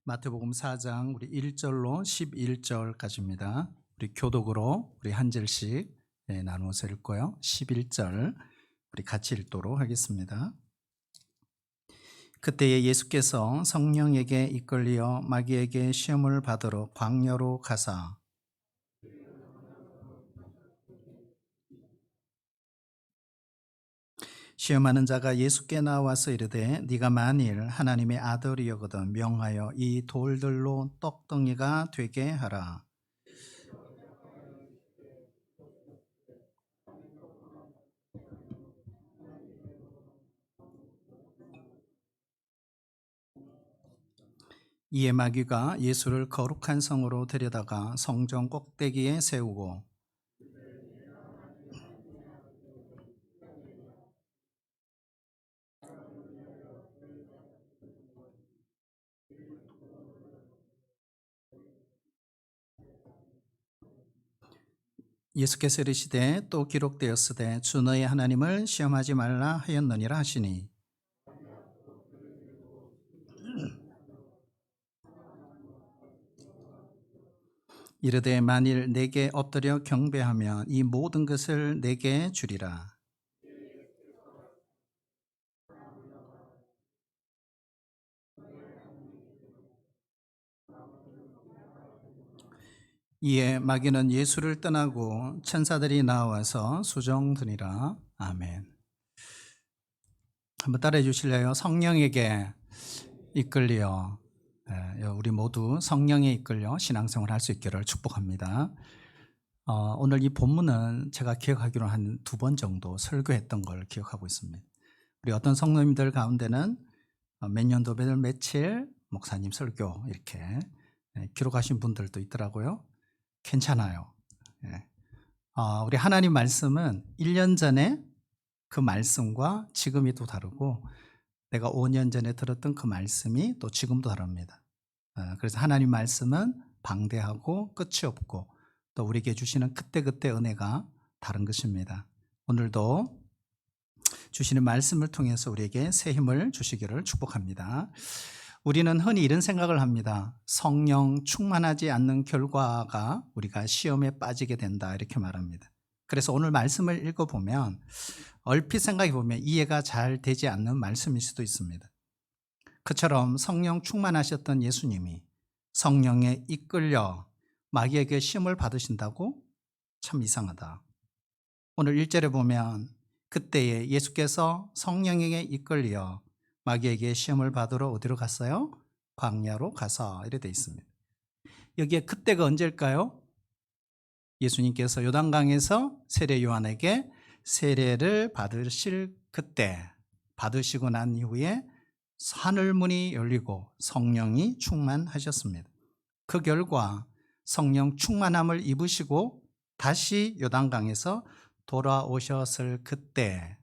마태복음 4장 우리 1절로 11절까지입니다. 우리 교독으로 우리 한 절씩 나누어서 읽고요. 11절 우리 같이 읽도록 하겠습니다. 그때에 예수께서 성령에게 이끌려 마귀에게 시험을 받으러 광야로 가사 시험하는 자가 예수께 나와서 이르되 네가 만일 하나님의 아들이거든 명하여 이 돌들로 떡덩이가 되게 하라. 이에 마귀가 예수를 거룩한 성으로 데려다가 성전 꼭대기에 세우고 예수께서 이르시되 또 기록되었으되 주 너의 하나님을 시험하지 말라 하였느니라 하시니 이르되 만일 내게 엎드려 경배하면 이 모든 것을 내게 주리라. 이에 마귀는 예수를 떠나고 천사들이 나와서 수종드니라. 아멘. 한번 따라해 주실래요? 성령에게 이끌려. 우리 모두 성령에 이끌려 신앙생활 할 수 있기를 축복합니다. 오늘 이 본문은 제가 기억하기로 한 2번 정도 설교했던 걸 기억하고 있습니다. 우리 어떤 성도님들 가운데는 몇 년도별 며칠 목사님 설교 이렇게 기록하신 분들도 있더라고요. 괜찮아요. 우리 하나님 말씀은 1년 전에 그 말씀과 지금이 또 다르고 내가 5년 전에 들었던 그 말씀이 또 지금도 다릅니다. 그래서 하나님 말씀은 방대하고 끝이 없고 또 우리에게 주시는 그때그때 은혜가 다른 것입니다. 오늘도 주시는 말씀을 통해서 우리에게 새 힘을 주시기를 축복합니다. 우리는 흔히 이런 생각을 합니다. 성령 충만하지 않는 결과가 우리가 시험에 빠지게 된다 이렇게 말합니다. 그래서 오늘 말씀을 읽어보면 얼핏 생각해 보면 이해가 잘 되지 않는 말씀일 수도 있습니다. 그처럼 성령 충만하셨던 예수님이 성령에 이끌려 마귀에게 시험을 받으신다고? 참 이상하다. 오늘 1절에 보면 그때에 예수께서 성령에게 이끌려 마귀에게 시험을 받으러 어디로 갔어요? 광야로 가서 이렇게 되어 있습니다. 여기에 그때가 언제일까요? 예수님께서 요단강에서 세례 요한에게 세례를 받으실 그때 받으시고 난 이후에 하늘문이 열리고 성령이 충만하셨습니다. 그 결과 성령 충만함을 입으시고 다시 요단강에서 돌아오셨을 그때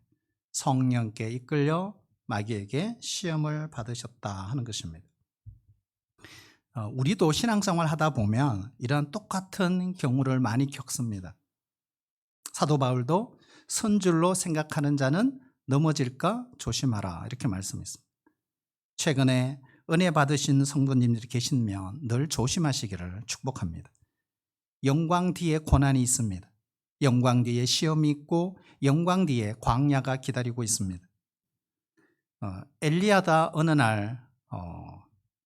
성령께 이끌려 마귀에게 시험을 받으셨다 하는 것입니다. 우리도 신앙생활 하다 보면 이런 똑같은 경우를 많이 겪습니다. 사도 바울도 선줄로 생각하는 자는 넘어질까 조심하라 이렇게 말씀했습니다. 최근에 은혜 받으신 성도님들이 계시면 늘 조심하시기를 축복합니다. 영광 뒤에 고난이 있습니다. 영광 뒤에 시험이 있고 영광 뒤에 광야가 기다리고 있습니다. 엘리야가 어느 날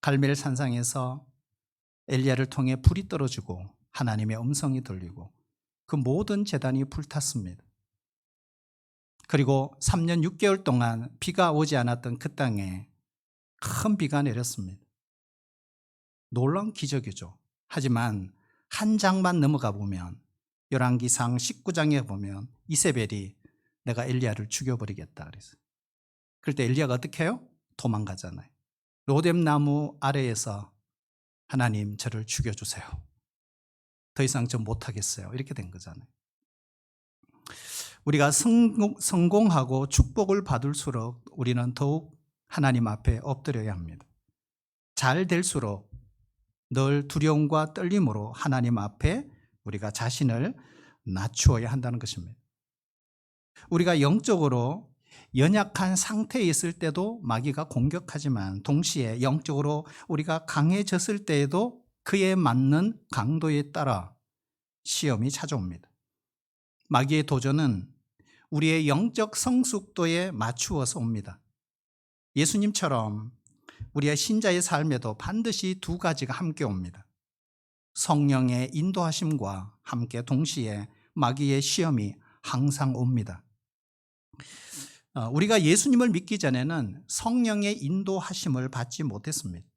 갈멜 산상에서 엘리야를 통해 불이 떨어지고 하나님의 음성이 들리고 그 모든 제단이 불탔습니다. 그리고 3년 6개월 동안 비가 오지 않았던 그 땅에 큰 비가 내렸습니다. 놀라운 기적이죠. 하지만 한 장만 넘어가 보면 열왕기상 19장에 보면 이세벨이 내가 엘리야를 죽여버리겠다 그랬어요. 그럴 때 엘리야가 어떻게 해요? 도망가잖아요. 로뎀나무 아래에서 하나님 저를 죽여주세요. 더 이상 저 못하겠어요. 이렇게 된 거잖아요. 우리가 성공하고 축복을 받을수록 우리는 더욱 하나님 앞에 엎드려야 합니다. 잘 될수록 늘 두려움과 떨림으로 하나님 앞에 우리가 자신을 낮추어야 한다는 것입니다. 우리가 영적으로 연약한 상태에 있을 때도 마귀가 공격하지만 동시에 영적으로 우리가 강해졌을 때에도 그에 맞는 강도에 따라 시험이 찾아옵니다. 마귀의 도전은 우리의 영적 성숙도에 맞추어서 옵니다. 예수님처럼 우리의 신자의 삶에도 반드시 두 가지가 함께 옵니다. 성령의 인도하심과 함께 동시에 마귀의 시험이 항상 옵니다. 우리가 예수님을 믿기 전에는 성령의 인도하심을 받지 못했습니다.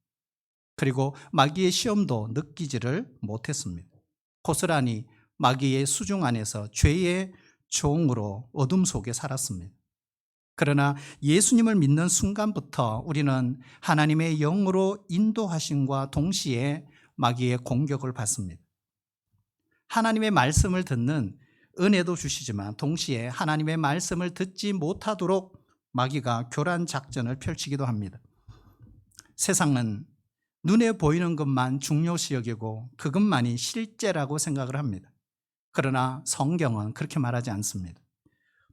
그리고 마귀의 시험도 느끼지를 못했습니다. 고스란히 마귀의 수중 안에서 죄의 종으로 어둠 속에 살았습니다. 그러나 예수님을 믿는 순간부터 우리는 하나님의 영으로 인도하심과 동시에 마귀의 공격을 받습니다. 하나님의 말씀을 듣는 은혜도 주시지만 동시에 하나님의 말씀을 듣지 못하도록 마귀가 교란 작전을 펼치기도 합니다. 세상은 눈에 보이는 것만 중요시 여기고 그것만이 실제라고 생각을 합니다. 그러나 성경은 그렇게 말하지 않습니다.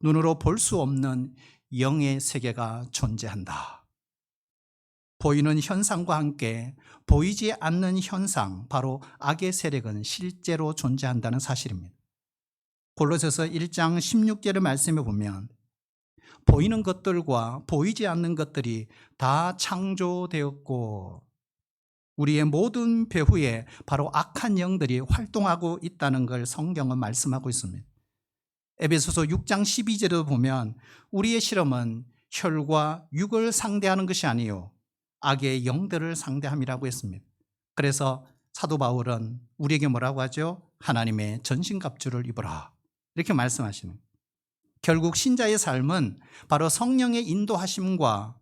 눈으로 볼 수 없는 영의 세계가 존재한다. 보이는 현상과 함께 보이지 않는 현상, 바로 악의 세력은 실제로 존재한다는 사실입니다. 골로새서 1장 16절의 말씀에 보면 보이는 것들과 보이지 않는 것들이 다 창조되었고 우리의 모든 배후에 바로 악한 영들이 활동하고 있다는 걸 성경은 말씀하고 있습니다. 에베소서 6장 12절에도 보면 우리의 실험은 혈과 육을 상대하는 것이 아니요 악의 영들을 상대함이라고 했습니다. 그래서 사도 바울은 우리에게 뭐라고 하죠? 하나님의 전신갑주를 입어라, 이렇게 말씀하시는 거예요. 결국 신자의 삶은 바로 성령의 인도하심과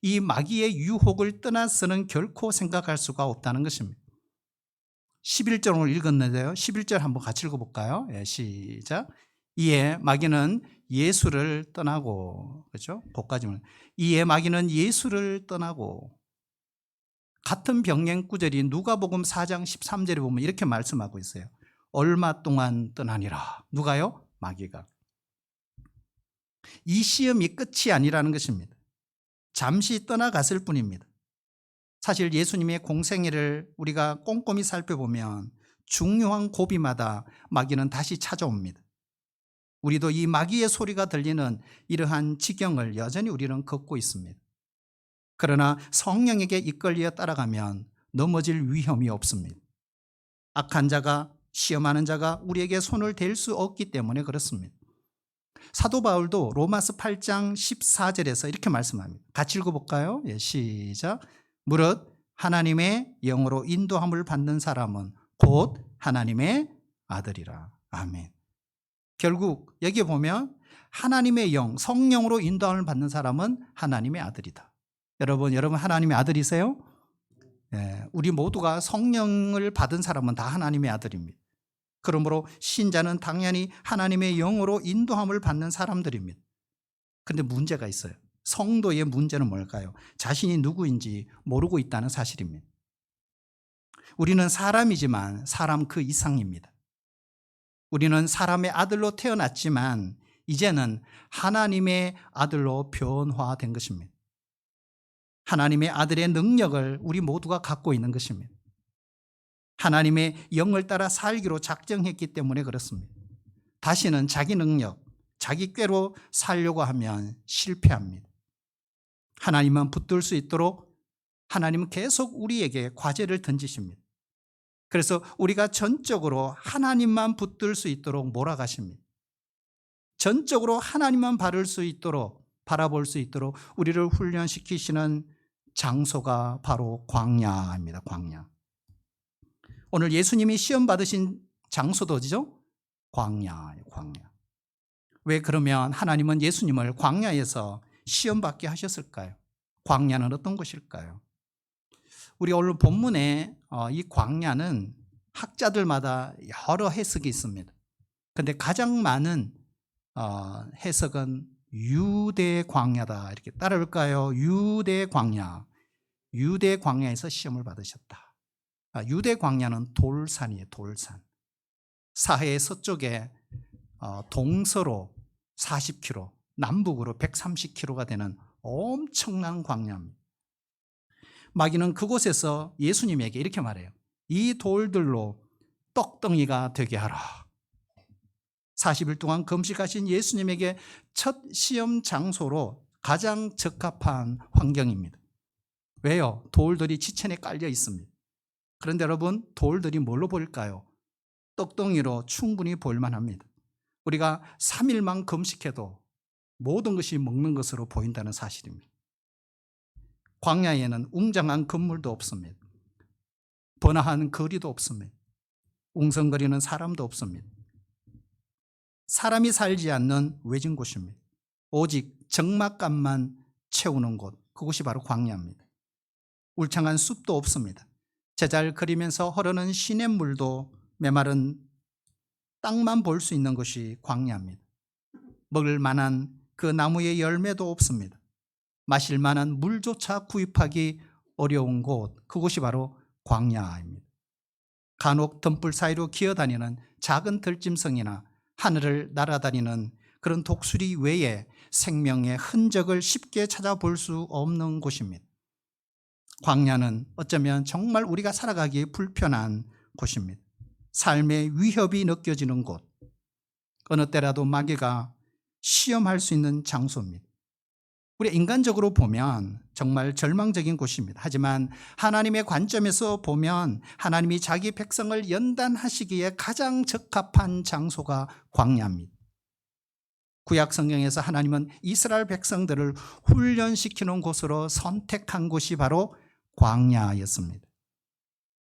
이 마귀의 유혹을 떠나서는 결코 생각할 수가 없다는 것입니다. 11절 오늘 읽었는데요. 11절 한번 같이 읽어볼까요? 시작. 이에 마귀는 예수를 떠나고, 그렇죠? 거기까지는. 이에 마귀는 예수를 떠나고, 같은 병행 구절이 누가복음 4장 13절에 보면 이렇게 말씀하고 있어요. 얼마 동안 떠나니라. 누가요? 마귀가. 이 시험이 끝이 아니라는 것입니다. 잠시 떠나갔을 뿐입니다. 사실 예수님의 공생애를 우리가 꼼꼼히 살펴보면 중요한 고비마다 마귀는 다시 찾아옵니다. 우리도 이 마귀의 소리가 들리는 이러한 지경을 여전히 우리는 걷고 있습니다. 그러나 성령에게 이끌려 따라가면 넘어질 위험이 없습니다. 악한 자가, 시험하는 자가 우리에게 손을 댈 수 없기 때문에 그렇습니다. 사도 바울도 로마서 8장 14절에서 이렇게 말씀합니다. 같이 읽어볼까요? 시작. 무릇 하나님의 영으로 인도함을 받는 사람은 곧 하나님의 아들이라. 아멘. 결국 여기 보면 하나님의 영, 성령으로 인도함을 받는 사람은 하나님의 아들이다. 여러분 하나님의 아들이세요? 우리 모두가 성령을 받은 사람은 다 하나님의 아들입니다. 그러므로 신자는 당연히 하나님의 영으로 인도함을 받는 사람들입니다. 그런데 문제가 있어요. 성도의 문제는 뭘까요? 자신이 누구인지 모르고 있다는 사실입니다. 우리는 사람이지만 사람 그 이상입니다. 우리는 사람의 아들로 태어났지만 이제는 하나님의 아들로 변화된 것입니다. 하나님의 아들의 능력을 우리 모두가 갖고 있는 것입니다. 하나님의 영을 따라 살기로 작정했기 때문에 그렇습니다. 다시는 자기 능력, 자기 꾀로 살려고 하면 실패합니다. 하나님만 붙들 수 있도록 하나님은 계속 우리에게 과제를 던지십니다. 그래서 우리가 전적으로 하나님만 붙들 수 있도록 몰아가십니다. 전적으로 하나님만 바라볼 수 있도록 우리를 훈련시키시는 장소가 바로 광야입니다. 광야. 오늘 예수님이 시험 받으신 장소도 어디죠? 광야예요. 광야. 왜 그러면 하나님은 예수님을 광야에서 시험 받게 하셨을까요? 광야는 어떤 곳일까요? 우리 오늘 본문에 이 광야는 학자들마다 여러 해석이 있습니다. 그런데 가장 많은 해석은 유대 광야다, 이렇게 따라올까요? 유대 광야. 유대 광야에서 시험을 받으셨다. 유대 광야는 돌산이에요. 돌산. 사해의 서쪽에 동서로 40km, 남북으로 130km가 되는 엄청난 광야입니다. 마귀는 그곳에서 예수님에게 이렇게 말해요. 이 돌들로 떡덩이가 되게 하라. 40일 동안 금식하신 예수님에게 첫 시험 장소로 가장 적합한 환경입니다. 왜요? 돌들이 지천에 깔려 있습니다. 그런데 여러분, 돌들이 뭘로 보일까요? 떡덩이로 충분히 보일만 합니다. 우리가 3일만 금식해도 모든 것이 먹는 것으로 보인다는 사실입니다. 광야에는 웅장한 건물도 없습니다. 번화한 거리도 없습니다. 웅성거리는 사람도 없습니다. 사람이 살지 않는 외진 곳입니다. 오직 적막감만 채우는 곳, 그곳이 바로 광야입니다. 울창한 숲도 없습니다. 제잘거리면서 흐르는 시냇물도 메마른 땅만 볼 수 있는 것이 광야입니다. 먹을 만한 그 나무의 열매도 없습니다. 마실 만한 물조차 구입하기 어려운 곳, 그곳이 바로 광야입니다. 간혹 덤불 사이로 기어다니는 작은 들짐승이나 하늘을 날아다니는 그런 독수리 외에 생명의 흔적을 쉽게 찾아볼 수 없는 곳입니다. 광야는 어쩌면 정말 우리가 살아가기에 불편한 곳입니다. 삶의 위협이 느껴지는 곳, 어느 때라도 마귀가 시험할 수 있는 장소입니다. 우리 인간적으로 보면 정말 절망적인 곳입니다. 하지만 하나님의 관점에서 보면 하나님이 자기 백성을 연단하시기에 가장 적합한 장소가 광야입니다. 구약 성경에서 하나님은 이스라엘 백성들을 훈련시키는 곳으로 선택한 곳이 바로 광야였습니다.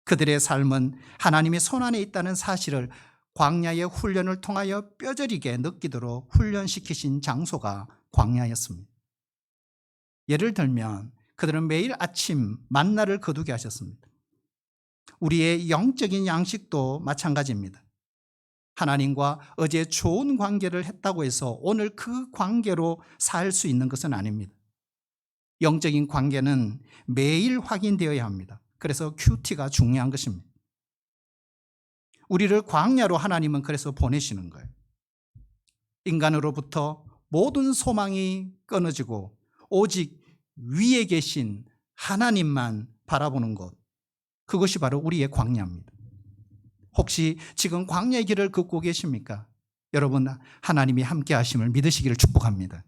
그들의 삶은 하나님의 손안에 있다는 사실을 광야의 훈련을 통하여 뼈저리게 느끼도록 훈련시키신 장소가 광야였습니다. 예를 들면 그들은 매일 아침 만나를 거두게 하셨습니다. 우리의 영적인 양식도 마찬가지입니다. 하나님과 어제 좋은 관계를 했다고 해서 오늘 그 관계로 살 수 있는 것은 아닙니다. 영적인 관계는 매일 확인되어야 합니다. 그래서 큐티가 중요한 것입니다. 우리를 광야로 하나님은 그래서 보내시는 거예요. 인간으로부터 모든 소망이 끊어지고 오직 위에 계신 하나님만 바라보는 것, 그것이 바로 우리의 광야입니다. 혹시 지금 광야의 길을 걷고 계십니까? 여러분, 하나님이 함께 하심을 믿으시기를 축복합니다.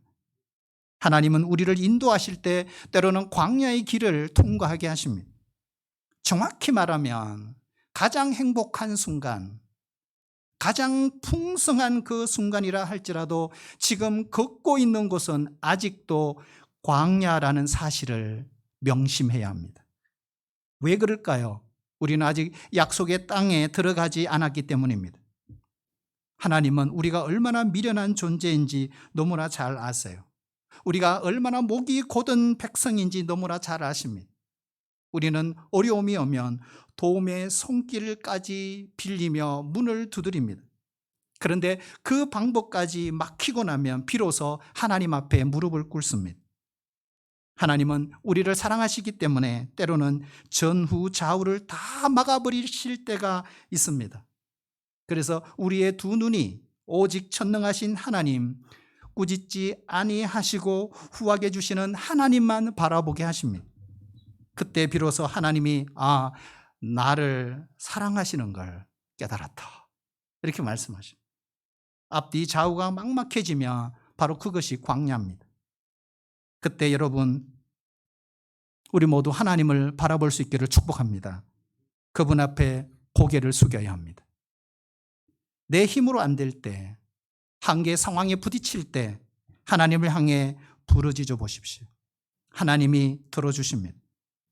하나님은 우리를 인도하실 때 때로는 광야의 길을 통과하게 하십니다. 정확히 말하면 가장 행복한 순간, 가장 풍성한 그 순간이라 할지라도 지금 걷고 있는 곳은 아직도 광야라는 사실을 명심해야 합니다. 왜 그럴까요? 우리는 아직 약속의 땅에 들어가지 않았기 때문입니다. 하나님은 우리가 얼마나 미련한 존재인지 너무나 잘 아세요. 우리가 얼마나 목이 곧은 백성인지 너무나 잘 아십니다. 우리는 어려움이 오면 도움의 손길까지 빌리며 문을 두드립니다. 그런데 그 방법까지 막히고 나면 비로소 하나님 앞에 무릎을 꿇습니다. 하나님은 우리를 사랑하시기 때문에 때로는 전후 좌우를 다 막아버리실 때가 있습니다. 그래서 우리의 두 눈이 오직 전능하신 하나님, 꾸짖지 아니하시고 후하게 주시는 하나님만 바라보게 하십니다. 그때 비로소 하나님이 나를 사랑하시는 걸 깨달았다, 이렇게 말씀하십니다. 앞뒤 좌우가 막막해지면 바로 그것이 광야입니다. 그때 여러분, 우리 모두 하나님을 바라볼 수 있기를 축복합니다. 그분 앞에 고개를 숙여야 합니다. 내 힘으로 안 될 때, 한계 상황에 부딪힐 때 하나님을 향해 부르짖어 보십시오. 하나님이 들어주십니다.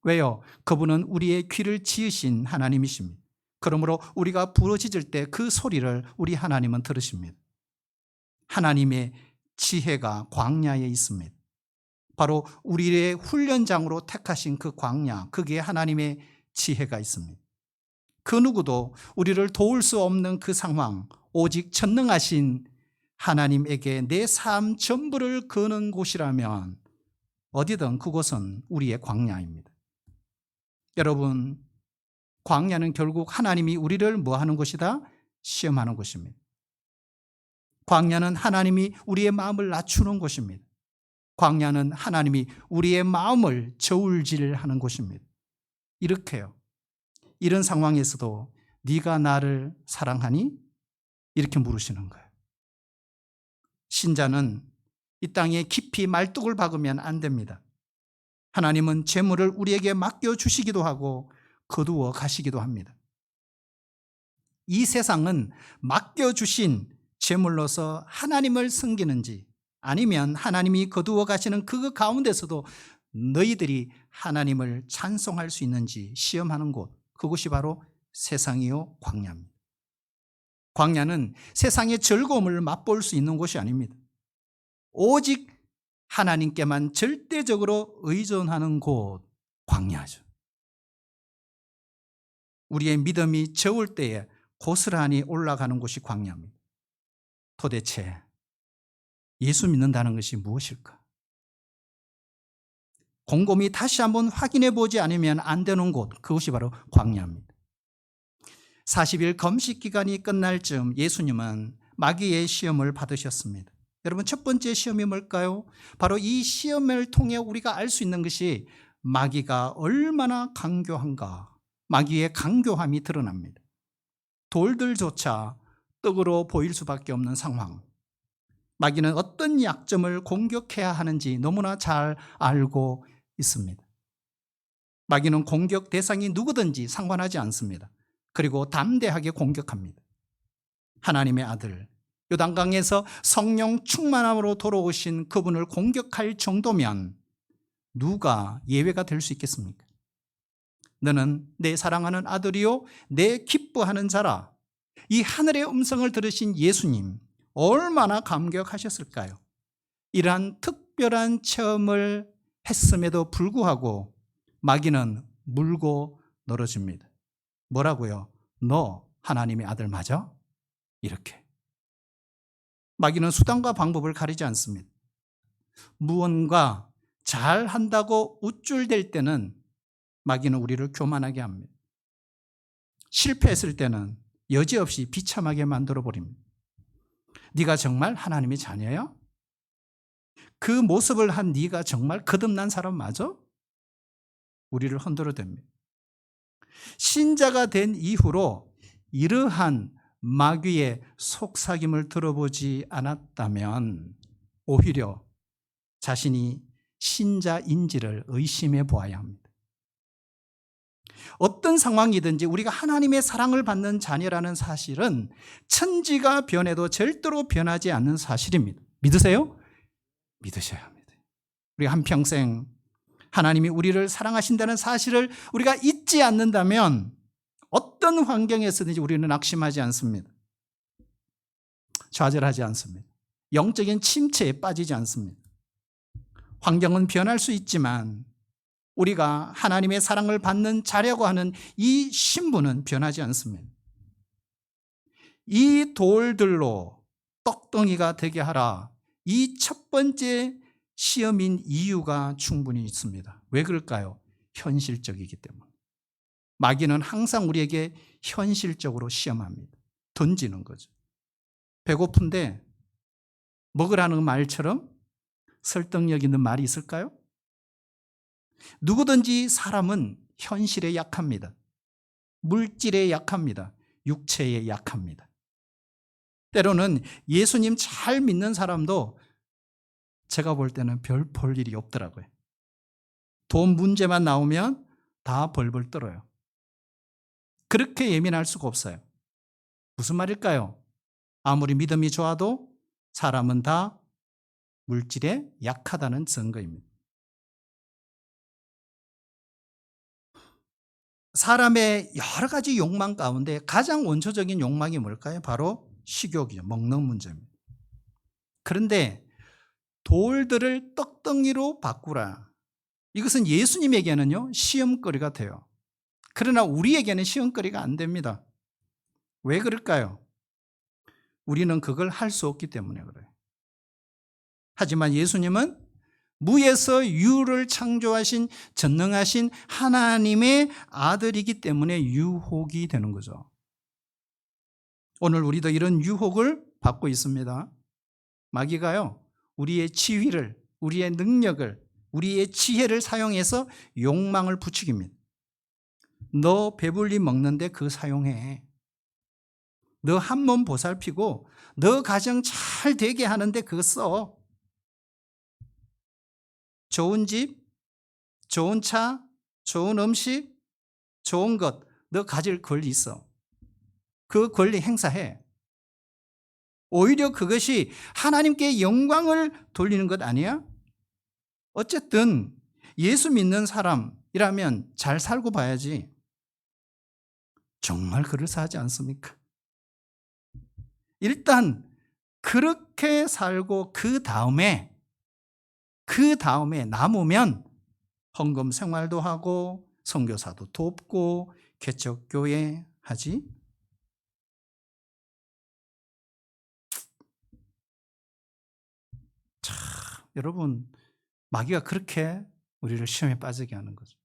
왜요? 그분은 우리의 귀를 지으신 하나님이십니다. 그러므로 우리가 부르짖을 때 그 소리를 우리 하나님은 들으십니다. 하나님의 지혜가 광야에 있습니다. 바로 우리의 훈련장으로 택하신 그 광야, 거기에 하나님의 지혜가 있습니다. 그 누구도 우리를 도울 수 없는 그 상황, 오직 전능하신 하나님에게 내 삶 전부를 거는 곳이라면 어디든 그곳은 우리의 광야입니다. 여러분, 광야는 결국 하나님이 우리를 뭐 하는 곳이다? 시험하는 곳입니다. 광야는 하나님이 우리의 마음을 낮추는 곳입니다. 광야는 하나님이 우리의 마음을 저울질하는 곳입니다. 이렇게요. 이런 상황에서도 네가 나를 사랑하니? 이렇게 물으시는 거예요. 신자는 이 땅에 깊이 말뚝을 박으면 안 됩니다. 하나님은 재물을 우리에게 맡겨주시기도 하고 거두어 가시기도 합니다. 이 세상은 맡겨주신 재물로서 하나님을 섬기는지 아니면 하나님이 거두어 가시는 그 가운데서도 너희들이 하나님을 찬송할 수 있는지 시험하는 곳, 그곳이 바로 세상이요 광야입니다. 광야는 세상의 즐거움을 맛볼 수 있는 곳이 아닙니다. 오직 하나님께만 절대적으로 의존하는 곳, 광야죠. 우리의 믿음이 저울 때에 고스란히 올라가는 곳이 광야입니다. 도대체 예수 믿는다는 것이 무엇일까? 곰곰이 다시 한번 확인해 보지 않으면 안 되는 곳, 그것이 바로 광야입니다. 40일 금식 기간이 끝날 즈음 예수님은 마귀의 시험을 받으셨습니다. 여러분, 첫 번째 시험이 뭘까요? 바로 이 시험을 통해 우리가 알 수 있는 것이 마귀가 얼마나 강교한가, 마귀의 강교함이 드러납니다. 돌들조차 떡으로 보일 수밖에 없는 상황. 마귀는 어떤 약점을 공격해야 하는지 너무나 잘 알고 있습니다. 마귀는 공격 대상이 누구든지 상관하지 않습니다. 그리고 담대하게 공격합니다. 하나님의 아들, 요단강에서 성령 충만함으로 돌아오신 그분을 공격할 정도면 누가 예외가 될 수 있겠습니까? 너는 내 사랑하는 아들이요 내 기뻐하는 자라. 이 하늘의 음성을 들으신 예수님 얼마나 감격하셨을까요? 이러한 특별한 체험을 했음에도 불구하고 마귀는 물고 늘어집니다. 뭐라고요? 너 하나님의 아들 맞아? 이렇게. 마귀는 수단과 방법을 가리지 않습니다. 무언가 잘한다고 우쭐댈 때는 마귀는 우리를 교만하게 합니다. 실패했을 때는 여지없이 비참하게 만들어버립니다. 네가 정말 하나님의 자녀야? 그 모습을 한 네가 정말 거듭난 사람 맞아? 우리를 흔들어댑니다. 신자가 된 이후로 이러한 마귀의 속삭임을 들어보지 않았다면 오히려 자신이 신자인지를 의심해 보아야 합니다. 어떤 상황이든지 우리가 하나님의 사랑을 받는 자녀라는 사실은 천지가 변해도 절대로 변하지 않는 사실입니다. 믿으세요? 믿으셔야 합니다. 우리가 한평생 하나님이 우리를 사랑하신다는 사실을 우리가 잊지 않는다면 어떤 환경에서든지 우리는 낙심하지 않습니다. 좌절하지 않습니다. 영적인 침체에 빠지지 않습니다. 환경은 변할 수 있지만 우리가 하나님의 사랑을 받는 자라고 하는 이 신분은 변하지 않습니다. 이 돌들로 떡덩이가 되게 하라. 이 첫 번째 시험인 이유가 충분히 있습니다. 왜 그럴까요? 현실적이기 때문에. 마귀는 항상 우리에게 현실적으로 시험합니다. 던지는 거죠. 배고픈데 먹으라는 말처럼 설득력 있는 말이 있을까요? 누구든지 사람은 현실에 약합니다. 물질에 약합니다. 육체에 약합니다. 때로는 예수님 잘 믿는 사람도 제가 볼 때는 별 볼 일이 없더라고요. 돈 문제만 나오면 다 벌벌 떨어요. 그렇게 예민할 수가 없어요. 무슨 말일까요? 아무리 믿음이 좋아도 사람은 다 물질에 약하다는 증거입니다. 사람의 여러 가지 욕망 가운데 가장 원초적인 욕망이 뭘까요? 바로 식욕이요. 먹는 문제입니다. 그런데 돌들을 떡덩이로 바꾸라. 이것은 예수님에게는요, 시험거리가 돼요. 그러나 우리에게는 시험거리가 안 됩니다. 왜 그럴까요? 우리는 그걸 할 수 없기 때문에 그래요. 하지만 예수님은 무에서 유를 창조하신 전능하신 하나님의 아들이기 때문에 유혹이 되는 거죠. 오늘 우리도 이런 유혹을 받고 있습니다. 마귀가요, 우리의 지위를, 우리의 능력을, 우리의 지혜를 사용해서 욕망을 부추깁니다. 너 배불리 먹는데 그거 사용해. 너 한 몸 보살피고 너 가정 잘 되게 하는데 그거 써. 좋은 집, 좋은 차, 좋은 음식, 좋은 것, 너 가질 권리 있어. 그 권리 행사해. 오히려 그것이 하나님께 영광을 돌리는 것 아니야? 어쨌든 예수 믿는 사람이라면 잘 살고 봐야지. 정말 그럴싸하지 않습니까? 일단 그렇게 살고 그 다음에 남으면 헌금 생활도 하고 선교사도 돕고 개척교회 하지. 참, 여러분, 마귀가 그렇게 우리를 시험에 빠지게 하는 거죠.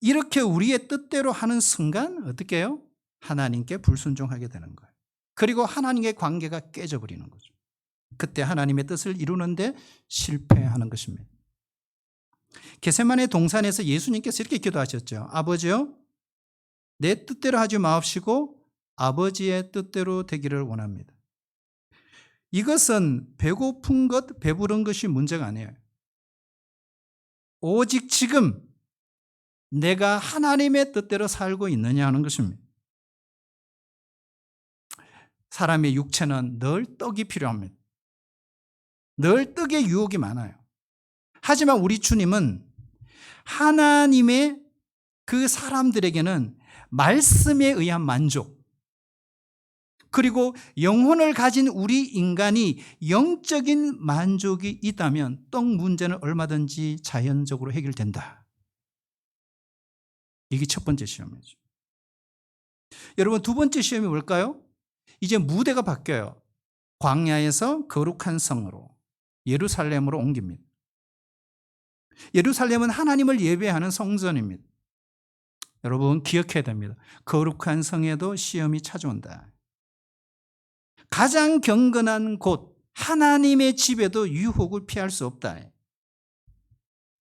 이렇게 우리의 뜻대로 하는 순간 어떻게 해요? 하나님께 불순종하게 되는 거예요. 그리고 하나님의 관계가 깨져버리는 거죠. 그때 하나님의 뜻을 이루는데 실패하는 것입니다. 겟세마네 동산에서 예수님께서 이렇게 기도하셨죠. 아버지요, 내 뜻대로 하지 마옵시고 아버지의 뜻대로 되기를 원합니다. 이것은 배고픈 것, 배부른 것이 문제가 아니에요. 오직 지금 내가 하나님의 뜻대로 살고 있느냐 하는 것입니다. 사람의 육체는 늘 떡이 필요합니다. 늘 떡의 유혹이 많아요. 하지만 우리 주님은 하나님의 그 사람들에게는 말씀에 의한 만족, 그리고 영혼을 가진 우리 인간이 영적인 만족이 있다면 떡 문제는 얼마든지 자연적으로 해결된다. 이게 첫 번째 시험이죠. 여러분, 두 번째 시험이 뭘까요? 이제 무대가 바뀌어요. 광야에서 거룩한 성으로 예루살렘으로 옮깁니다. 예루살렘은 하나님을 예배하는 성전입니다. 여러분, 기억해야 됩니다. 거룩한 성에도 시험이 찾아온다. 가장 경건한 곳, 하나님의 집에도 유혹을 피할 수 없다.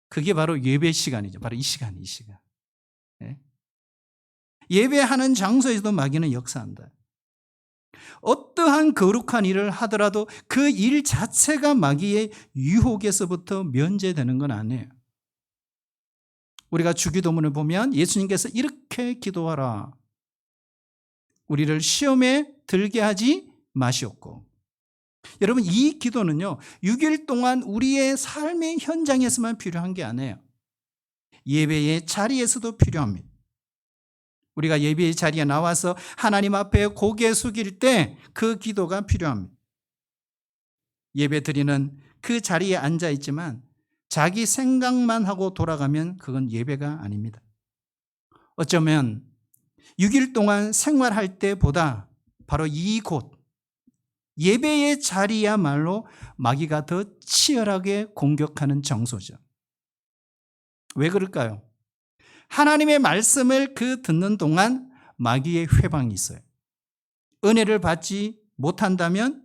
그게 바로 예배 시간이죠. 바로 이 시간. 예배하는 장소에서도 마귀는 역사한다. 어떠한 거룩한 일을 하더라도 그 일 자체가 마귀의 유혹에서부터 면제되는 건 아니에요. 우리가 주기도문을 보면 예수님께서 이렇게 기도하라. 우리를 시험에 들게 하지 마시옵고. 여러분, 이 기도는요, 6일 동안 우리의 삶의 현장에서만 필요한 게 아니에요. 예배의 자리에서도 필요합니다. 우리가 예배의 자리에 나와서 하나님 앞에 고개 숙일 때 그 기도가 필요합니다. 예배 드리는 그 자리에 앉아 있지만 자기 생각만 하고 돌아가면 그건 예배가 아닙니다. 어쩌면 6일 동안 생활할 때보다 바로 이곳, 예배의 자리야말로 마귀가 더 치열하게 공격하는 장소죠. 왜 그럴까요? 하나님의 말씀을 듣는 동안 마귀의 회방이 있어요. 은혜를 받지 못한다면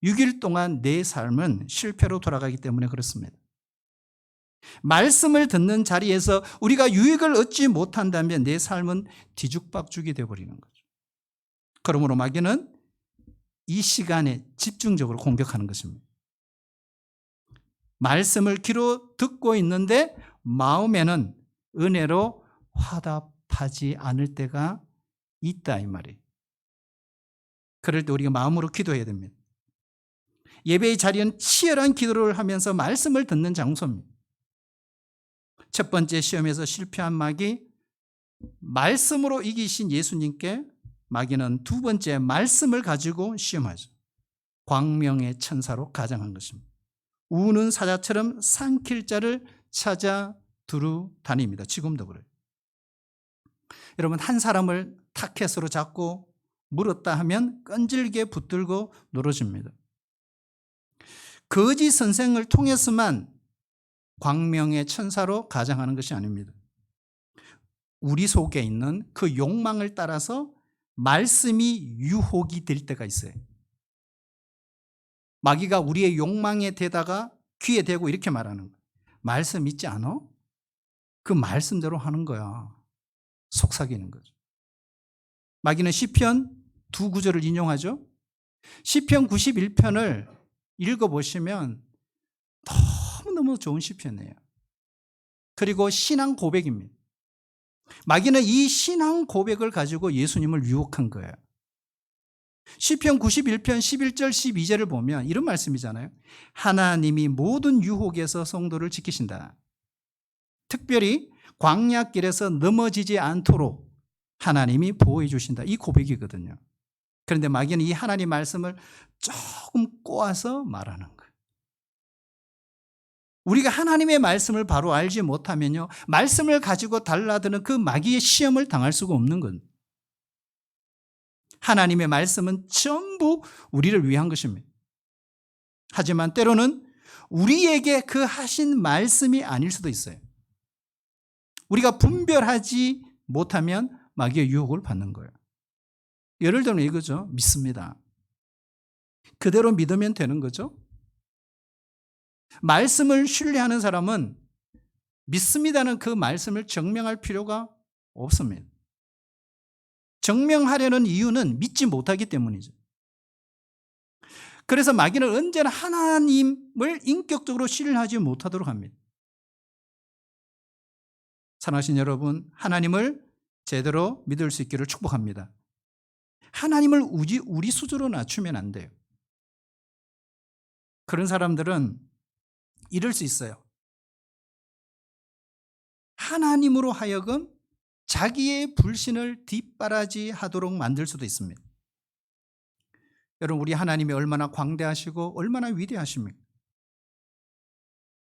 6일 동안 내 삶은 실패로 돌아가기 때문에 그렇습니다. 말씀을 듣는 자리에서 우리가 유익을 얻지 못한다면 내 삶은 뒤죽박죽이 되어버리는 거죠. 그러므로 마귀는 이 시간에 집중적으로 공격하는 것입니다. 말씀을 귀로 듣고 있는데 마음에는 은혜로 화답하지 않을 때가 있다, 이 말이에요. 그럴 때 우리가 마음으로 기도해야 됩니다. 예배의 자리는 치열한 기도를 하면서 말씀을 듣는 장소입니다. 첫 번째 시험에서 실패한 마귀, 말씀으로 이기신 예수님께 마귀는 두 번째 말씀을 가지고 시험하죠. 광명의 천사로 가장한 것입니다. 우는 사자처럼 삼킬 자를 찾아 두루 다닙니다. 지금도 그래요. 여러분, 한 사람을 타켓으로 잡고 물었다 하면 끈질게 붙들고 늘어집니다. 거짓 선생을 통해서만 광명의 천사로 가장하는 것이 아닙니다. 우리 속에 있는 그 욕망을 따라서 말씀이 유혹이 될 때가 있어요. 마귀가 우리의 욕망에 대다가 귀에 대고 이렇게 말하는 거야. 말씀 있지 않아? 그 말씀대로 하는 거야. 속삭이는 거죠. 마귀는 시편 두 구절을 인용하죠. 시편 91편을 읽어보시면 너무너무 좋은 시편이에요. 그리고 신앙 고백입니다. 마귀는 이 신앙 고백을 가지고 예수님을 유혹한 거예요. 시편 91편 11절 12절을 보면 이런 말씀이잖아요. 하나님이 모든 유혹에서 성도를 지키신다. 특별히 광야길에서 넘어지지 않도록 하나님이 보호해 주신다. 이 고백이거든요. 그런데 마귀는 이 하나님 말씀을 조금 꼬아서 말하는 거예요. 우리가 하나님의 말씀을 바로 알지 못하면요, 말씀을 가지고 달라드는 그 마귀의 시험을 당할 수가 없는 건. 하나님의 말씀은 전부 우리를 위한 것입니다. 하지만 때로는 우리에게 그 하신 말씀이 아닐 수도 있어요. 우리가 분별하지 못하면 마귀의 유혹을 받는 거예요. 예를 들면 이거죠. 믿습니다. 그대로 믿으면 되는 거죠. 말씀을 신뢰하는 사람은 믿습니다는 그 말씀을 증명할 필요가 없습니다. 증명하려는 이유는 믿지 못하기 때문이죠. 그래서 마귀는 언제나 하나님을 인격적으로 신뢰하지 못하도록 합니다. 사랑하신 여러분, 하나님을 제대로 믿을 수 있기를 축복합니다. 하나님을 우리 수준으로 낮추면 안 돼요. 그런 사람들은 이럴 수 있어요. 하나님으로 하여금 자기의 불신을 뒷바라지하도록 만들 수도 있습니다. 여러분, 우리 하나님이 얼마나 광대하시고 얼마나 위대하십니까?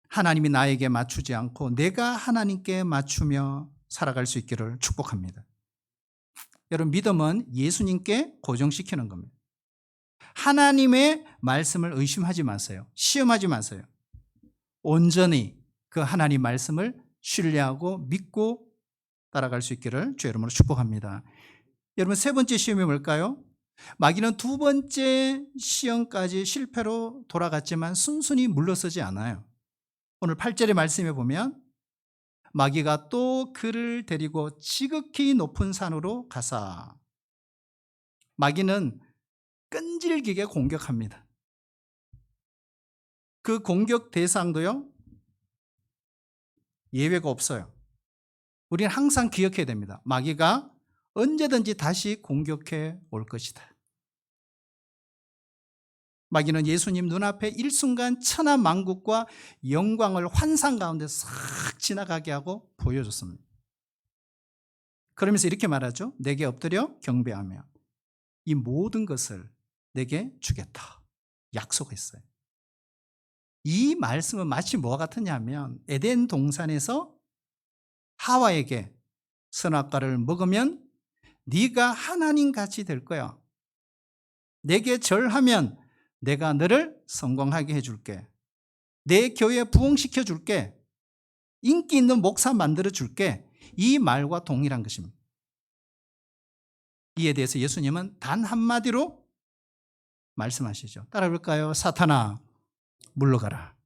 하나님이 나에게 맞추지 않고 내가 하나님께 맞추며 살아갈 수 있기를 축복합니다. 여러분, 믿음은 예수님께 고정시키는 겁니다. 하나님의 말씀을 의심하지 마세요. 시험하지 마세요. 온전히 그 하나님 말씀을 신뢰하고 믿고 따라갈 수 있기를 주의 이름으로 축복합니다. 여러분, 세 번째 시험이 뭘까요? 마귀는 두 번째 시험까지 실패로 돌아갔지만 순순히 물러서지 않아요. 오늘 8절의 말씀에 보면 마귀가 또 그를 데리고 지극히 높은 산으로 가사. 마귀는 끈질기게 공격합니다. 그 공격 대상도요, 예외가 없어요. 우리는 항상 기억해야 됩니다. 마귀가 언제든지 다시 공격해 올 것이다. 마귀는 예수님 눈앞에 일순간 천하만국과 영광을 환상 가운데 싹 지나가게 하고 보여줬습니다. 그러면서 이렇게 말하죠. 내게 엎드려 경배하며 이 모든 것을 내게 주겠다. 약속했어요. 이 말씀은 마치 뭐와 같으냐면 에덴 동산에서 하와에게 선악과를 먹으면 네가 하나님같이 될 거야. 내게 절하면 내가 너를 성공하게 해줄게. 내 교회 부흥시켜 줄게. 인기 있는 목사 만들어 줄게. 이 말과 동일한 것입니다. 이에 대해서 예수님은 단 한마디로 말씀하시죠. 따라 볼까요? 사탄아, 물러가라.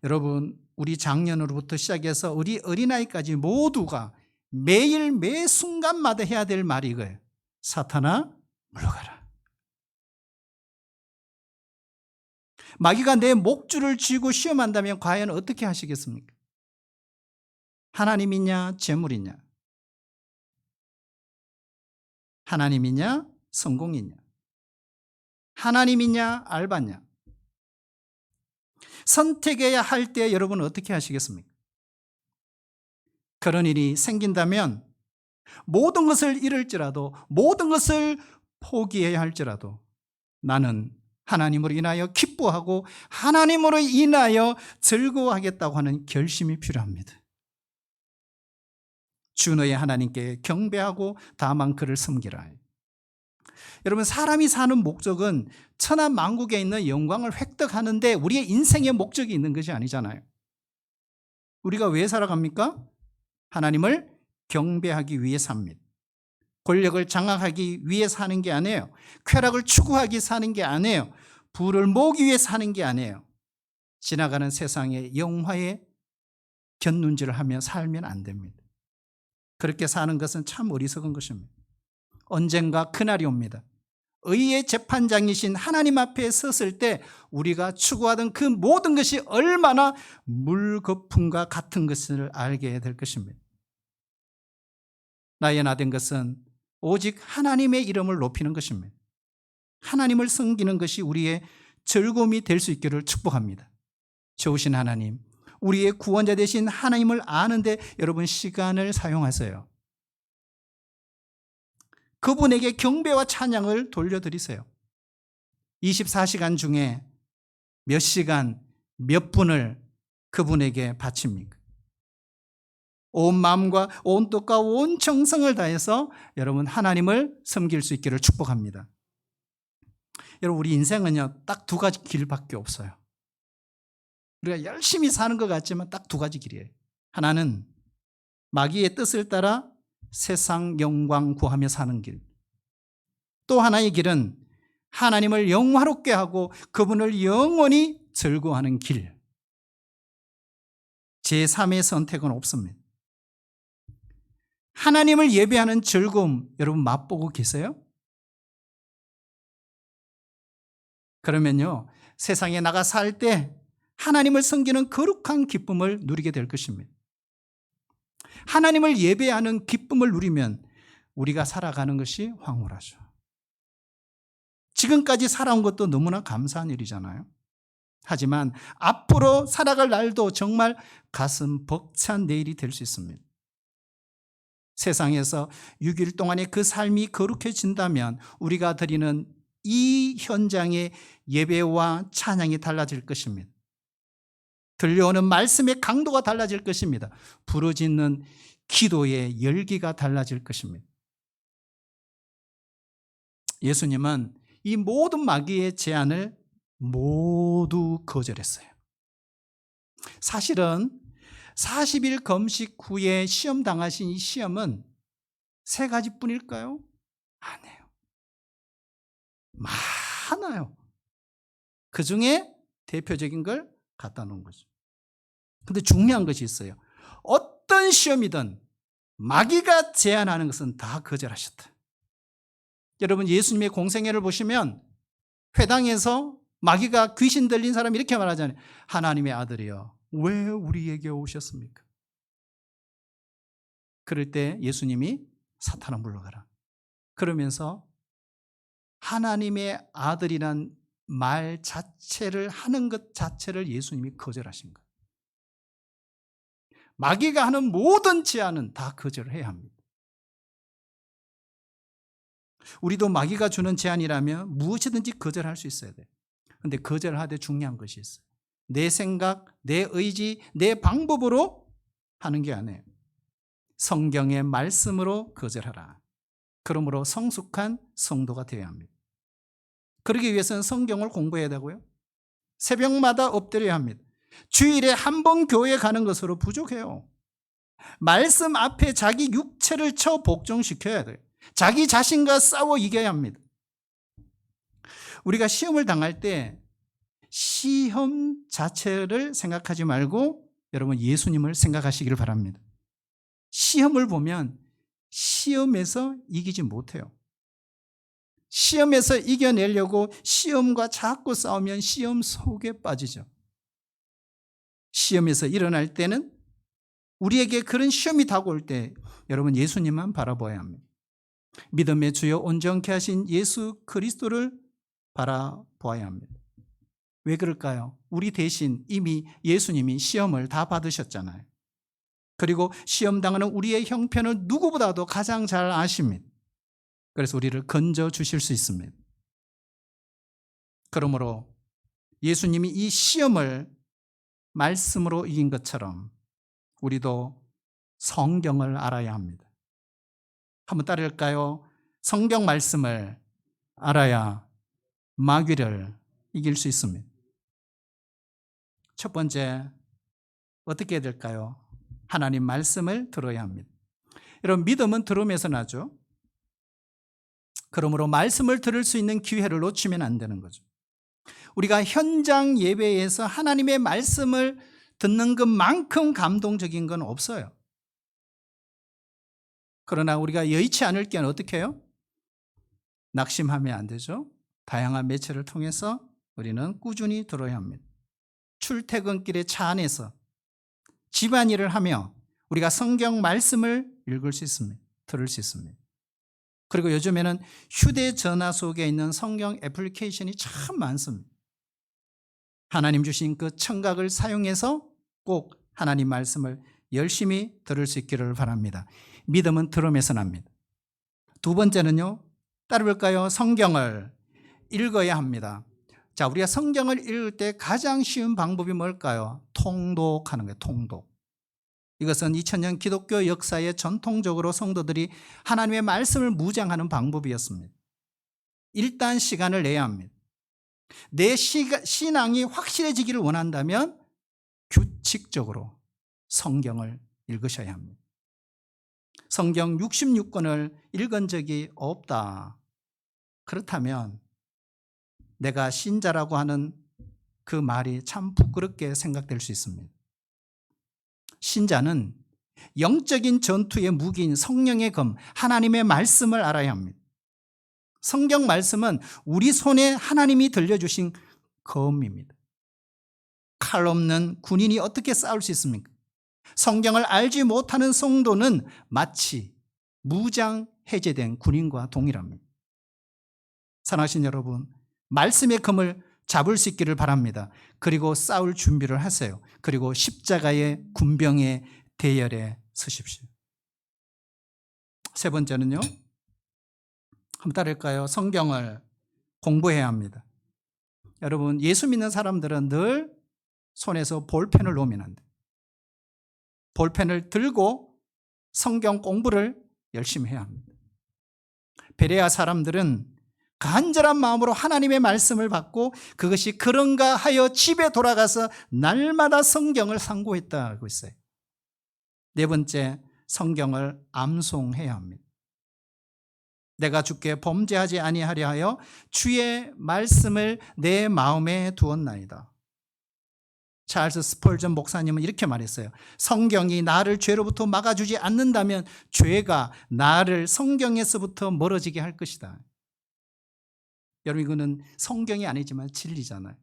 여러분, 우리 작년으로부터 시작해서 우리 어린아이까지 모두가 매일 매 순간마다 해야 될 말이 이거예요. 사탄아, 물러가라. 마귀가 내 목줄을 쥐고 시험한다면 과연 어떻게 하시겠습니까? 하나님이냐, 재물이냐? 하나님이냐, 성공이냐? 하나님이냐, 알바냐? 선택해야 할 때 여러분은 어떻게 하시겠습니까? 그런 일이 생긴다면 모든 것을 잃을지라도, 모든 것을 포기해야 할지라도 나는 하나님으로 인하여 기뻐하고 하나님으로 인하여 즐거워하겠다고 하는 결심이 필요합니다. 주 너의 하나님께 경배하고 다만 그를 섬기라. 여러분, 사람이 사는 목적은 천하만국에 있는 영광을 획득하는데 우리의 인생의 목적이 있는 것이 아니잖아요. 우리가 왜 살아갑니까? 하나님을 경배하기 위해 삽니다. 권력을 장악하기 위해 사는 게 아니에요. 쾌락을 추구하기 사는 게 아니에요. 부를 모으기 위해 사는 게 아니에요. 지나가는 세상의 영화에 곁눈질을 하며 살면 안 됩니다. 그렇게 사는 것은 참 어리석은 것입니다. 언젠가 그날이 옵니다. 의의 재판장이신 하나님 앞에 섰을 때 우리가 추구하던 그 모든 것이 얼마나 물거품과 같은 것을 알게 될 것입니다. 나의 나된 것은 오직 하나님의 이름을 높이는 것입니다. 하나님을 섬기는 것이 우리의 즐거움이 될 수 있기를 축복합니다. 좋으신 하나님, 우리의 구원자 되신 하나님을 아는데 여러분 시간을 사용하세요. 그분에게 경배와 찬양을 돌려드리세요. 24시간 중에 몇 시간, 몇 분을 그분에게 바칩니까? 온 마음과 온 뜻과 온 정성을 다해서 여러분 하나님을 섬길 수 있기를 축복합니다. 여러분 우리 인생은요 딱 두 가지 길밖에 없어요. 우리가 열심히 사는 것 같지만 딱 두 가지 길이에요. 하나는 마귀의 뜻을 따라 세상 영광 구하며 사는 길. 또 하나의 길은 하나님을 영화롭게 하고 그분을 영원히 즐거워하는 길. 제3의 선택은 없습니다. 하나님을 예배하는 즐거움 여러분 맛보고 계세요? 그러면요 세상에 나가 살 때 하나님을 섬기는 거룩한 기쁨을 누리게 될 것입니다. 하나님을 예배하는 기쁨을 누리면 우리가 살아가는 것이 황홀하죠. 지금까지 살아온 것도 너무나 감사한 일이잖아요. 하지만 앞으로 살아갈 날도 정말 가슴 벅찬 내일이 될 수 있습니다. 세상에서 6일 동안의 그 삶이 거룩해진다면 우리가 드리는 이 현장의 예배와 찬양이 달라질 것입니다. 들려오는 말씀의 강도가 달라질 것입니다. 부르짖는 기도의 열기가 달라질 것입니다. 예수님은 이 모든 마귀의 제안을 모두 거절했어요. 사실은 40일 금식 후에 시험 당하신 이 시험은 3가지뿐일까요? 아니에요. 많아요. 그 중에 대표적인 걸 갖다 놓은 거죠. 근데 중요한 것이 있어요. 어떤 시험이든 마귀가 제안하는 것은 다 거절하셨다. 여러분 예수님의 공생애를 보시면 회당에서 마귀가 귀신 들린 사람이 이렇게 말하잖아요. 하나님의 아들이여 왜 우리에게 오셨습니까? 그럴 때 예수님이 사탄아 물러가라. 그러면서 하나님의 아들이란 말 자체를 하는 것 자체를 예수님이 거절하신 거예요. 마귀가 하는 모든 제안은 다 거절해야 합니다. 우리도 마귀가 주는 제안이라면 무엇이든지 거절할 수 있어야 돼요. 그런데 거절하되 중요한 것이 있어요. 내 생각, 내 의지, 내 방법으로 하는 게 아니에요. 성경의 말씀으로 거절하라. 그러므로 성숙한 성도가 되어야 합니다. 그러기 위해서는 성경을 공부해야 되고요. 새벽마다 엎드려야 합니다. 주일에 한 번 교회에 가는 것으로 부족해요. 말씀 앞에 자기 육체를 쳐 복종시켜야 돼요. 자기 자신과 싸워 이겨야 합니다. 우리가 시험을 당할 때 시험 자체를 생각하지 말고 여러분 예수님을 생각하시기를 바랍니다. 시험을 보면 시험에서 이기지 못해요. 시험에서 이겨내려고 시험과 자꾸 싸우면 시험 속에 빠지죠. 시험에서 일어날 때는 우리에게 그런 시험이 다가올 때 여러분 예수님만 바라봐야 합니다. 믿음의 주여 온전케 하신 예수 그리스도를 바라보아야 합니다. 왜 그럴까요? 우리 대신 이미 예수님이 시험을 다 받으셨잖아요. 그리고 시험 당하는 우리의 형편을 누구보다도 가장 잘 아십니다. 그래서 우리를 건져 주실 수 있습니다. 그러므로 예수님이 이 시험을 말씀으로 이긴 것처럼 우리도 성경을 알아야 합니다. 한번 따라할까요? 성경 말씀을 알아야 마귀를 이길 수 있습니다. 첫 번째, 어떻게 해야 될까요? 하나님 말씀을 들어야 합니다. 여러분, 믿음은 들음에서 나죠. 그러므로 말씀을 들을 수 있는 기회를 놓치면 안 되는 거죠. 우리가 현장 예배에서 하나님의 말씀을 듣는 것만큼 감동적인 건 없어요. 그러나 우리가 여의치 않을 때는 어떻게 해요? 낙심하면 안 되죠. 다양한 매체를 통해서 우리는 꾸준히 들어야 합니다. 출퇴근길의 차 안에서 집안일을 하며 우리가 성경 말씀을 읽을 수 있습니다. 들을 수 있습니다. 그리고 요즘에는 휴대전화 속에 있는 성경 애플리케이션이 참 많습니다. 하나님 주신 그 청각을 사용해서 꼭 하나님 말씀을 열심히 들을 수 있기를 바랍니다. 믿음은 들음에서 납니다. 두 번째는요, 따라볼까요? 성경을 읽어야 합니다. 자, 우리가 성경을 읽을 때 가장 쉬운 방법이 뭘까요? 통독하는 거예요. 통독. 이것은 2000년 기독교 역사에 전통적으로 성도들이 하나님의 말씀을 묵상하는 방법이었습니다. 일단 시간을 내야 합니다. 내 신앙이 확실해지기를 원한다면 규칙적으로 성경을 읽으셔야 합니다. 성경 66권을 읽은 적이 없다. 그렇다면 내가 신자라고 하는 그 말이 참 부끄럽게 생각될 수 있습니다. 신자는 영적인 전투의 무기인 성령의 검, 하나님의 말씀을 알아야 합니다. 성경 말씀은 우리 손에 하나님이 들려주신 검입니다. 칼 없는 군인이 어떻게 싸울 수 있습니까? 성경을 알지 못하는 성도는 마치 무장 해제된 군인과 동일합니다. 사랑하신 여러분, 말씀의 검을 잡을 수 있기를 바랍니다. 그리고 싸울 준비를 하세요. 그리고 십자가의 군병의 대열에 서십시오. 세 번째는요, 한번 따를까요? 성경을 공부해야 합니다. 여러분, 예수 믿는 사람들은 늘 손에서 볼펜을 놓으면 안 돼요. 볼펜을 들고 성경 공부를 열심히 해야 합니다. 베레아 사람들은 간절한 마음으로 하나님의 말씀을 받고 그것이 그런가 하여 집에 돌아가서 날마다 성경을 상고했다고 했어요. 네 번째, 성경을 암송해야 합니다. 내가 주께 범죄하지 아니하려 하여 주의 말씀을 내 마음에 두었나이다. 찰스 스펄전 목사님은 이렇게 말했어요. 성경이 나를 죄로부터 막아주지 않는다면 죄가 나를 성경에서부터 멀어지게 할 것이다. 여러분, 이거는 성경이 아니지만 진리잖아요.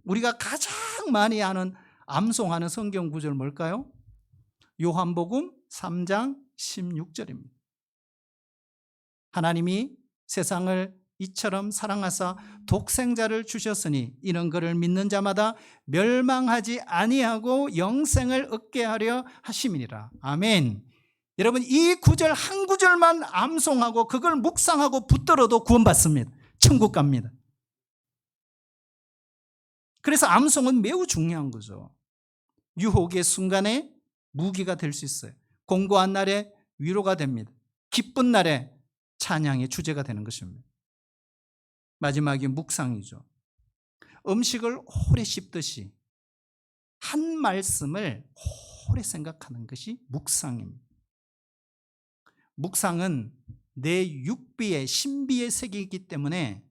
우리가 가장 많이 아는 암송하는 성경 구절 뭘까요? 요한복음 3장 16절입니다. 하나님이 세상을 이처럼 사랑하사 독생자를 주셨으니 이는 그를 믿는 자마다 멸망하지 아니하고 영생을 얻게 하려 하심이니라. 아멘. 여러분, 이 구절 한 구절만 암송하고 그걸 묵상하고 붙들어도 구원받습니다. 천국 갑니다. 그래서 암송은 매우 중요한 거죠. 유혹의 순간에 무기가 될 수 있어요. 공고한 날에 위로가 됩니다. 기쁜 날에 찬양의 주제가 되는 것입니다. 마지막이 묵상이죠. 음식을 오래 씹듯이 한 말씀을 오래 생각하는 것이 묵상입니다. 묵상은 내 육비에 신비의 세계이기 때문에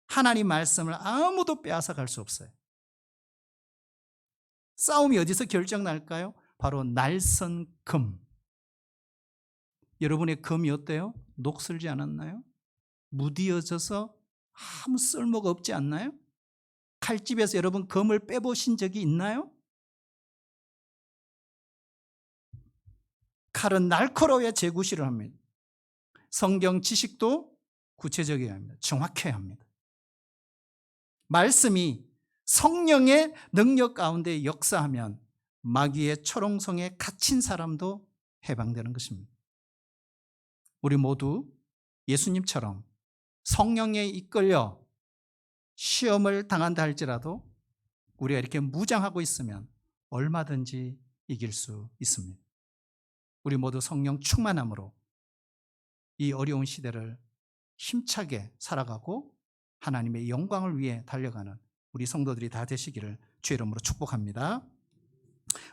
하나님 말씀을 아무도 빼앗아갈 수 없어요. 싸움이 어디서 결정날까요? 바로 날선 금. 여러분의 금이 어때요? 녹슬지 않았나요? 무디어져서 아무 쓸모가 없지 않나요? 칼집에서 여러분 금을 빼보신 적이 있나요? 칼은 날카로워야 재구시를 합니다. 성경 지식도 구체적이어야 합니다. 정확해야 합니다. 말씀이 성령의 능력 가운데 역사하면 마귀의 초롱성에 갇힌 사람도 해방되는 것입니다. 우리 모두 예수님처럼 성령에 이끌려 시험을 당한다 할지라도 우리가 이렇게 무장하고 있으면 얼마든지 이길 수 있습니다. 우리 모두 성령 충만함으로 이 어려운 시대를 힘차게 살아가고 하나님의 영광을 위해 달려가는 우리 성도들이 다 되시기를 주의 이름으로 축복합니다.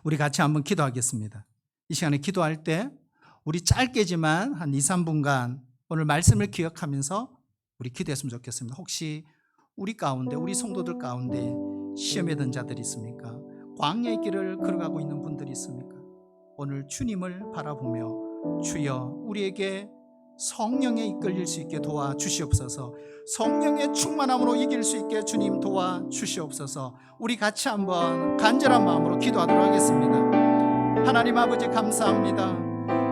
우리 같이 한번 기도하겠습니다. 이 시간에 기도할 때 우리 짧게지만 한 2, 3분간 오늘 말씀을 기억하면서 우리 기도했으면 좋겠습니다. 혹시 우리 가운데, 우리 성도들 가운데 시험에 든 자들이 있습니까? 광야의 길을 걸어가고 있는 분들이 있습니까? 오늘 주님을 바라보며 주여 우리에게 성령에 이끌릴 수 있게 도와주시옵소서. 성령의 충만함으로 이길 수 있게 주님 도와주시옵소서. 우리 같이 한번 간절한 마음으로 기도하도록 하겠습니다. 하나님 아버지 감사합니다.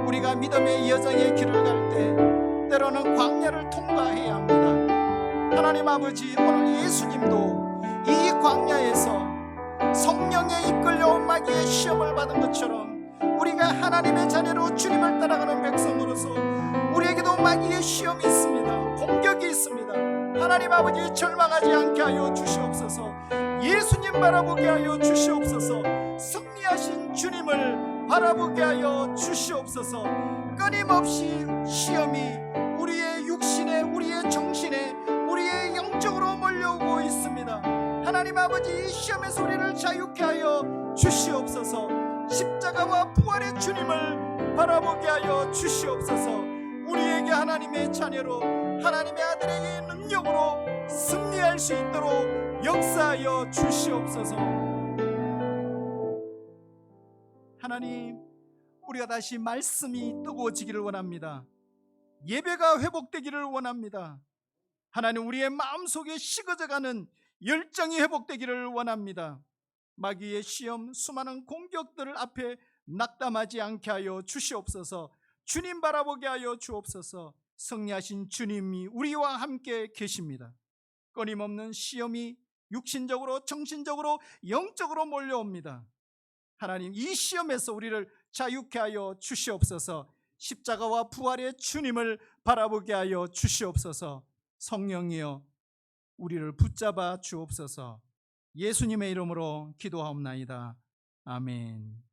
우리가 믿음의 여정의 길을 갈 때 때로는 광야를 통과해야 합니다. 하나님 아버지, 오늘 예수님도 이 광야에서 성령에 이끌려온 마귀의 시험을 받은 것처럼 우리가 하나님의 자녀로 주님을 따라가는 백성으로서 우리에게도 마귀의 시험이 있습니다. 공격이 있습니다. 하나님 아버지, 절망하지 않게 하여 주시옵소서. 예수님 바라보게 하여 주시옵소서. 승리하신 주님을 바라보게 하여 주시옵소서. 끊임없이 시험이 우리의 육신에, 우리의 정신에, 우리의 영적으로 몰려오고 있습니다. 하나님 아버지, 이 시험에서 우리를 자유케 하여 주시옵소서. 십자가와 부활의 주님을 바라보게 하여 주시옵소서. 우리에게 하나님의 자녀로, 하나님의 아들에게 능력으로 승리할 수 있도록 역사하여 주시옵소서. 하나님, 우리가 다시 말씀이 뜨거워지기를 원합니다. 예배가 회복되기를 원합니다. 하나님, 우리의 마음속에 식어져가는 열정이 회복되기를 원합니다. 마귀의 시험, 수많은 공격들을 앞에 낙담하지 않게 하여 주시옵소서. 주님 바라보게 하여 주옵소서. 승리하신 주님이 우리와 함께 계십니다. 끊임없는 시험이 육신적으로, 정신적으로, 영적으로 몰려옵니다. 하나님, 이 시험에서 우리를 자유케 하여 주시옵소서. 십자가와 부활의 주님을 바라보게 하여 주시옵소서. 성령이여 우리를 붙잡아 주옵소서. 예수님의 이름으로 기도하옵나이다. 아멘.